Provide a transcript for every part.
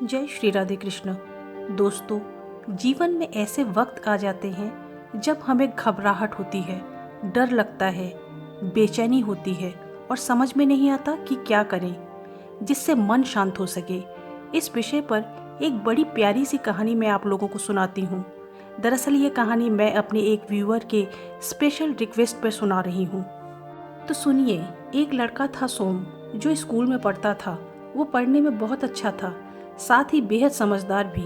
जय श्री राधे कृष्ण। दोस्तों, जीवन में ऐसे वक्त आ जाते हैं जब हमें घबराहट होती है, डर लगता है, बेचैनी होती है और समझ में नहीं आता कि क्या करें जिससे मन शांत हो सके। इस विषय पर एक बड़ी प्यारी सी कहानी मैं आप लोगों को सुनाती हूँ। दरअसल ये कहानी मैं अपने एक व्यूअर के स्पेशल रिक्वेस्ट पर सुना रही हूँ। तो सुनिए। एक लड़का था सोम, जो स्कूल में पढ़ता था। वो पढ़ने में बहुत अच्छा था, साथ ही बेहद समझदार भी।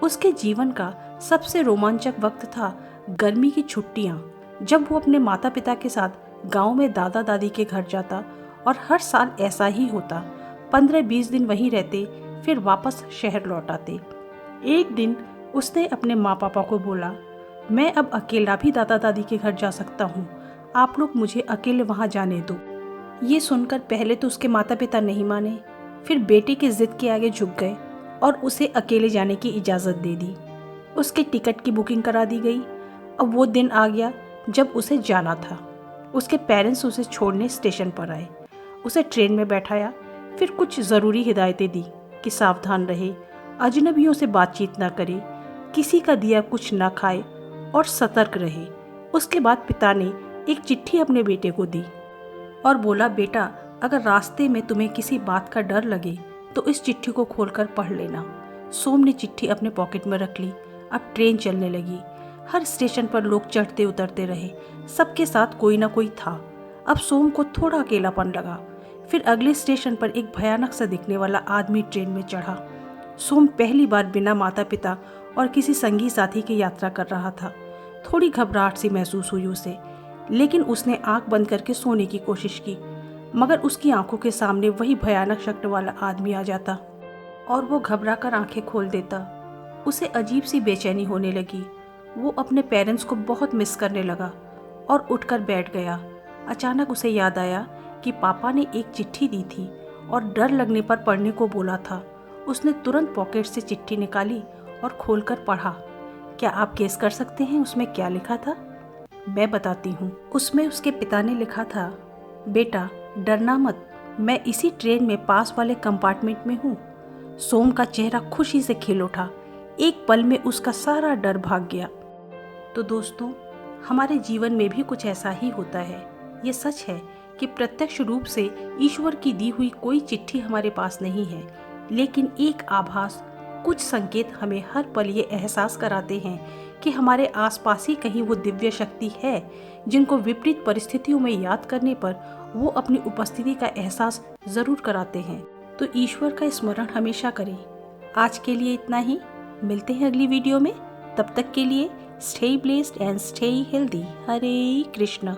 उसके जीवन का सबसे रोमांचक वक्त था गर्मी की छुट्टियां, जब वो अपने माता पिता के साथ गांव में दादा दादी के घर जाता। और हर साल ऐसा ही होता, 15-20 दिन वहीं रहते, फिर वापस शहर लौट आते। एक दिन उसने अपने माँ पापा को बोला, मैं अब अकेला भी दादा दादी के घर जा सकता हूँ, आप लोग मुझे अकेले वहाँ जाने दो। ये सुनकर पहले तो उसके माता पिता नहीं माने, फिर बेटे की जिद के आगे झुक गए और उसे अकेले जाने की इजाज़त दे दी। उसके टिकट की बुकिंग करा दी गई। अब वो दिन आ गया जब उसे जाना था। उसके पेरेंट्स उसे छोड़ने स्टेशन पर आए, उसे ट्रेन में बैठाया, फिर कुछ ज़रूरी हिदायतें दी कि सावधान रहे, अजनबियों से बातचीत ना करे, किसी का दिया कुछ ना खाए और सतर्क रहे। उसके बाद पिता ने एक चिट्ठी अपने बेटे को दी और बोला, बेटा, अगर रास्ते में तुम्हें किसी बात का डर लगे तो इस चिट्ठी को खोलकर पढ़ लेना। सोम ने चिट्ठी अपने पॉकेट में रख ली। अब ट्रेन चलने लगी। हर स्टेशन पर लोग चढ़ते उतरते रहे, सबके साथ कोई ना कोई था। अब सोम को थोड़ा अकेलापन लगा। फिर अगले स्टेशन पर एक भयानक सा दिखने वाला आदमी ट्रेन में चढ़ा। सोम पहली बार बिना माता पिता और किसी संगी साथी की यात्रा कर रहा था। थोड़ी घबराहट सी महसूस हुई उसे, लेकिन उसने आंख बंद करके सोने की कोशिश की। मगर उसकी आंखों के सामने वही भयानक शक्ल वाला आदमी आ जाता और वो घबरा कर आंखें खोल देता। उसे अजीब सी बेचैनी होने लगी। वो अपने पेरेंट्स को बहुत मिस करने लगा और उठकर बैठ गया। अचानक उसे याद आया कि पापा ने एक चिट्ठी दी थी और डर लगने पर पढ़ने को बोला था। उसने तुरंत पॉकेट से चिट्ठी निकाली और खोलकर पढ़ा। क्या आप गेस कर सकते हैं उसमें क्या लिखा था? मैं बताती हूँ। उसमें उसके पिता ने लिखा था, बेटा डरना मत, मैं इसी ट्रेन में पास वाले कंपार्टमेंट में हूँ। सोम का चेहरा खुशी से खिल उठा। एक पल में उसका सारा डर भाग गया। तो दोस्तों, हमारे जीवन में भी कुछ ऐसा ही होता है। ये सच है कि प्रत्यक्ष रूप से ईश्वर की दी हुई कोई चिट्ठी हमारे पास नहीं है, लेकिन एक आभास, कुछ संकेत हमें हर पल ये एहसास कराते हैं कि हमारे आसपास ही कहीं वो दिव्य शक्ति है, जिनको विपरीत परिस्थितियों में याद करने पर वो अपनी उपस्थिति का एहसास जरूर कराते हैं। तो ईश्वर का स्मरण हमेशा करें। आज के लिए इतना ही। मिलते हैं अगली वीडियो में। तब तक के लिए stay blessed and stay healthy. Hare Krishna.